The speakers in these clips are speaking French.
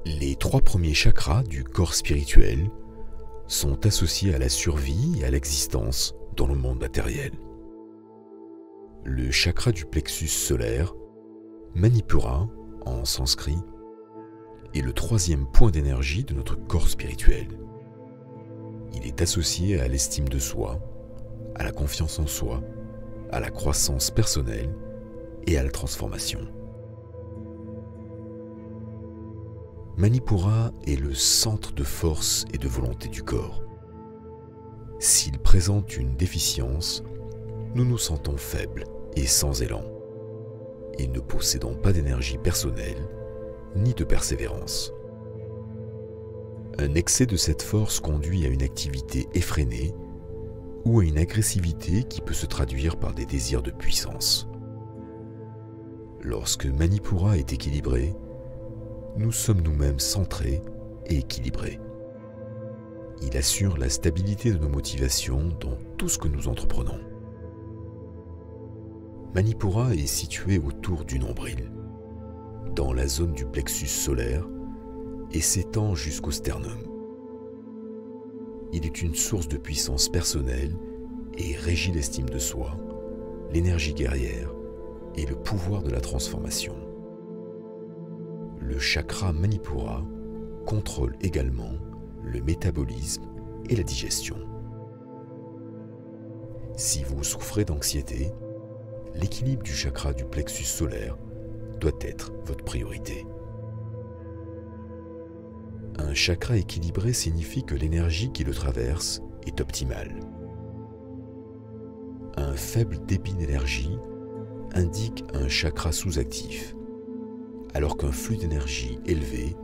Les 3 premiers chakras du corps spirituel sont associés à la survie et à l'existence dans le monde matériel. Le chakra du plexus solaire, Manipura en sanskrit, est le 3e point d'énergie de notre corps spirituel. Il est associé à l'estime de soi, à la confiance en soi, à la croissance personnelle et à la transformation. Manipura est le centre de force et de volonté du corps. S'il présente une déficience, nous nous sentons faibles et sans élan, et ne possédons pas d'énergie personnelle ni de persévérance. Un excès de cette force conduit à une activité effrénée ou à une agressivité qui peut se traduire par des désirs de puissance. Lorsque Manipura est équilibré, nous sommes nous-mêmes centrés et équilibrés. Il assure la stabilité de nos motivations dans tout ce que nous entreprenons. Manipura est situé autour du nombril, dans la zone du plexus solaire et s'étend jusqu'au sternum. Il est une source de puissance personnelle et régit l'estime de soi, l'énergie guerrière et le pouvoir de la transformation. Le chakra Manipura contrôle également le métabolisme et la digestion. Si vous souffrez d'anxiété, l'équilibre du chakra du plexus solaire doit être votre priorité. Un chakra équilibré signifie que l'énergie qui le traverse est optimale. Un faible débit d'énergie indique un chakra sous-actif, alors qu'un flux d'énergie élevé,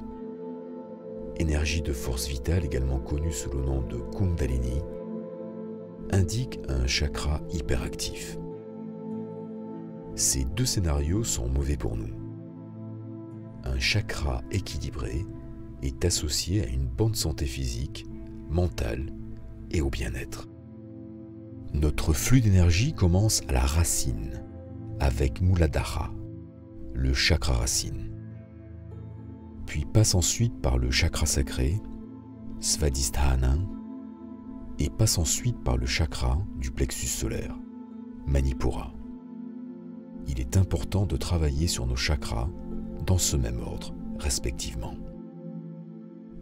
énergie de force vitale également connue sous le nom de Kundalini, indique un chakra hyperactif. Ces 2 scénarios sont mauvais pour nous. Un chakra équilibré est associé à une bonne santé physique, mentale et au bien-être. Notre flux d'énergie commence à la racine, avec Muladhara, le chakra racine, puis passe ensuite par le chakra sacré, Svadhisthana, et passe ensuite par le chakra du plexus solaire, Manipura. Il est important de travailler sur nos chakras dans ce même ordre, respectivement.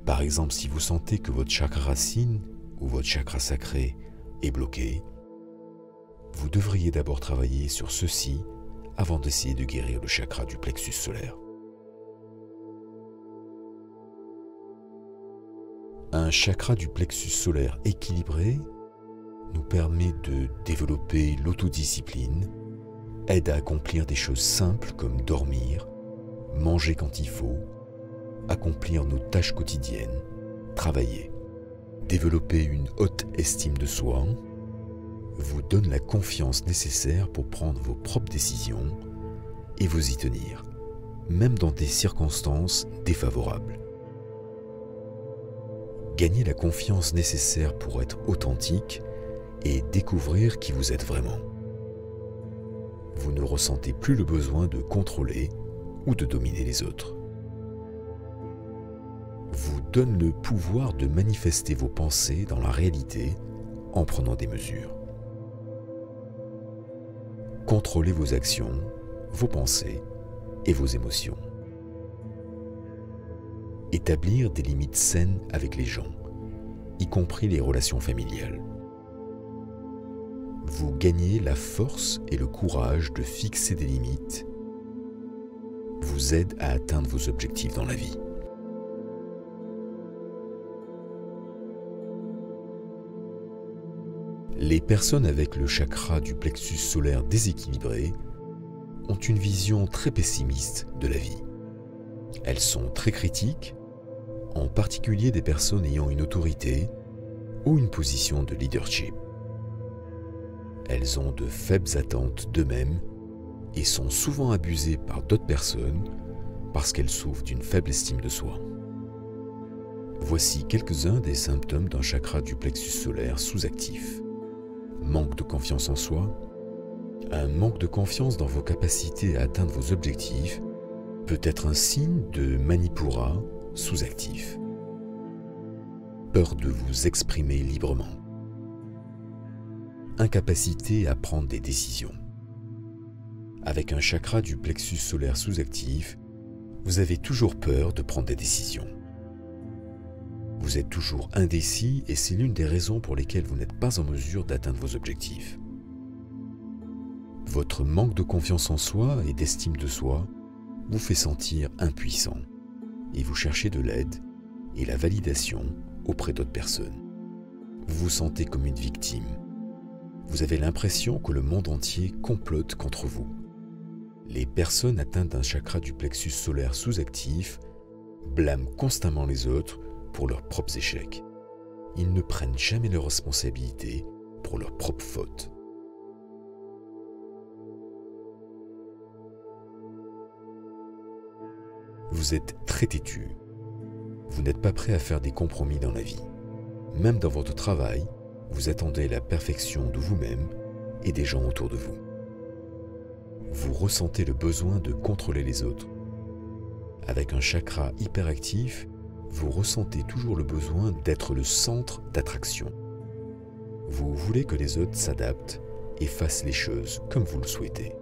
Par exemple, si vous sentez que votre chakra racine ou votre chakra sacré est bloqué, vous devriez d'abord travailler sur ceci avant d'essayer de guérir le chakra du plexus solaire. Un chakra du plexus solaire équilibré nous permet de développer l'autodiscipline, aide à accomplir des choses simples comme dormir, manger quand il faut, accomplir nos tâches quotidiennes, travailler. Développer une haute estime de soi vous donne la confiance nécessaire pour prendre vos propres décisions et vous y tenir, même dans des circonstances défavorables. Gagnez la confiance nécessaire pour être authentique et découvrir qui vous êtes vraiment. Vous ne ressentez plus le besoin de contrôler ou de dominer les autres. Vous donne le pouvoir de manifester vos pensées dans la réalité en prenant des mesures. Contrôlez vos actions, vos pensées et vos émotions. Établir des limites saines avec les gens, y compris les relations familiales. Vous gagnez la force et le courage de fixer des limites, vous aide à atteindre vos objectifs dans la vie. Les personnes avec le chakra du plexus solaire déséquilibré ont une vision très pessimiste de la vie. Elles sont très critiques, en particulier des personnes ayant une autorité ou une position de leadership. Elles ont de faibles attentes d'eux-mêmes et sont souvent abusées par d'autres personnes parce qu'elles souffrent d'une faible estime de soi. Voici quelques-uns des symptômes d'un chakra du plexus solaire sous-actif. Manque de confiance en soi. Un manque de confiance dans vos capacités à atteindre vos objectifs peut être un signe de Manipura sous-actif. Peur de vous exprimer librement. Incapacité à prendre des décisions. Avec un chakra du plexus solaire sous-actif, vous avez toujours peur de prendre des décisions. Vous êtes toujours indécis et c'est l'une des raisons pour lesquelles vous n'êtes pas en mesure d'atteindre vos objectifs. Votre manque de confiance en soi et d'estime de soi vous fait sentir impuissant et vous cherchez de l'aide et la validation auprès d'autres personnes. Vous vous sentez comme une victime. Vous avez l'impression que le monde entier complote contre vous. Les personnes atteintes d'un chakra du plexus solaire sous-actif blâment constamment les autres pour leurs propres échecs. Ils ne prennent jamais leurs responsabilités pour leurs propres fautes. Vous êtes très têtu. Vous n'êtes pas prêt à faire des compromis dans la vie. Même dans votre travail, vous attendez la perfection de vous-même et des gens autour de vous. Vous ressentez le besoin de contrôler les autres. Avec un chakra hyperactif, vous ressentez toujours le besoin d'être le centre d'attraction. Vous voulez que les autres s'adaptent et fassent les choses comme vous le souhaitez.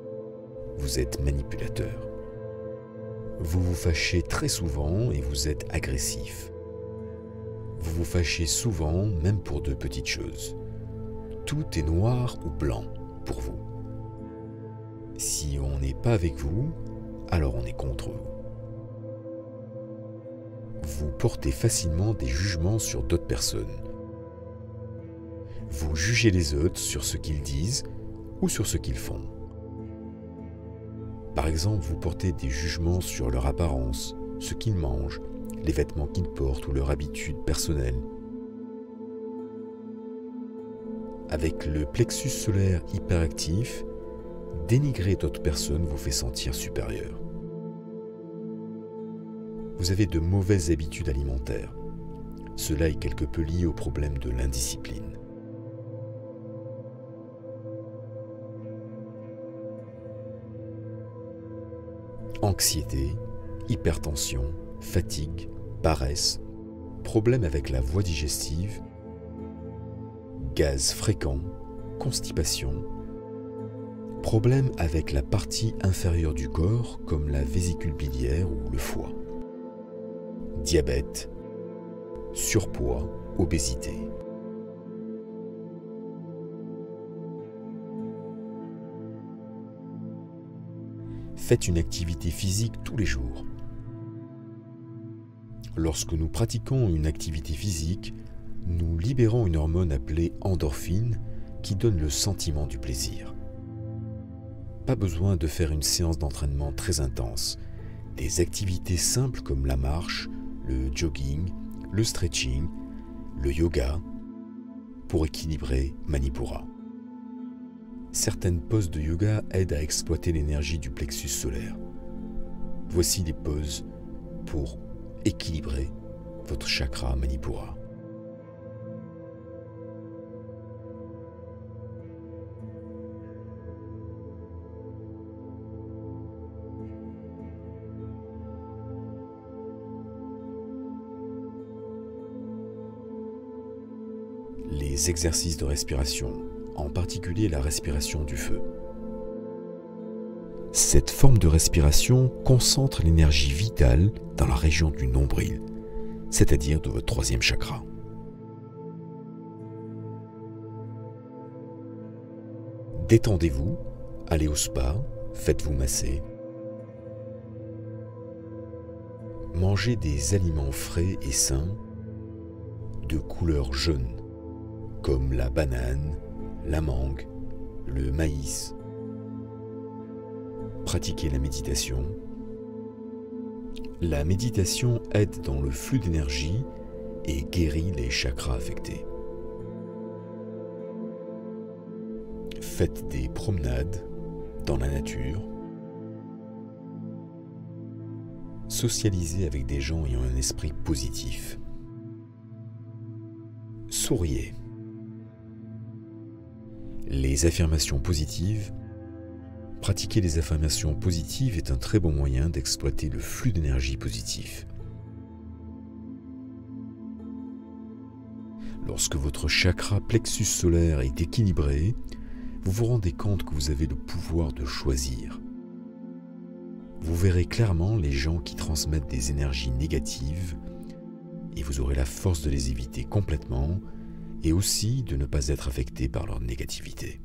Vous êtes manipulateur. Vous vous fâchez très souvent et vous êtes agressif. Vous vous fâchez souvent, même pour de petites choses. Tout est noir ou blanc pour vous. Si on n'est pas avec vous, alors on est contre vous. Vous portez facilement des jugements sur d'autres personnes. Vous jugez les autres sur ce qu'ils disent ou sur ce qu'ils font. Par exemple, vous portez des jugements sur leur apparence, ce qu'ils mangent, les vêtements qu'ils portent ou leurs habitudes personnelles. Avec le plexus solaire hyperactif, dénigrer d'autres personnes vous fait sentir supérieur. Vous avez de mauvaises habitudes alimentaires. Cela est quelque peu lié au problème de l'indiscipline. Anxiété, hypertension, fatigue, paresse, problèmes avec la voie digestive, gaz fréquent, constipation, problèmes avec la partie inférieure du corps comme la vésicule biliaire ou le foie, diabète, surpoids, obésité. Faites une activité physique tous les jours. Lorsque nous pratiquons une activité physique, nous libérons une hormone appelée endorphine qui donne le sentiment du plaisir. Pas besoin de faire une séance d'entraînement très intense. Des activités simples comme la marche, le jogging, le stretching, le yoga, pour équilibrer Manipura. Certaines poses de yoga aident à exploiter l'énergie du plexus solaire. Voici des poses pour équilibrer votre chakra Manipura. Les exercices de respiration, en particulier la respiration du feu. Cette forme de respiration concentre l'énergie vitale dans la région du nombril, c'est-à-dire de votre troisième chakra. Détendez-vous, allez au spa, faites-vous masser. Mangez des aliments frais et sains de couleur jaune, comme la banane, la mangue, le maïs. Pratiquez la méditation. La méditation aide dans le flux d'énergie et guérit les chakras affectés. Faites des promenades dans la nature. Socialisez avec des gens ayant un esprit positif. Souriez. Les affirmations positives. Pratiquer les affirmations positives est un très bon moyen d'exploiter le flux d'énergie positif. Lorsque votre chakra plexus solaire est équilibré, vous vous rendez compte que vous avez le pouvoir de choisir. Vous verrez clairement les gens qui transmettent des énergies négatives et vous aurez la force de les éviter complètement et aussi de ne pas être affecté par leur négativité.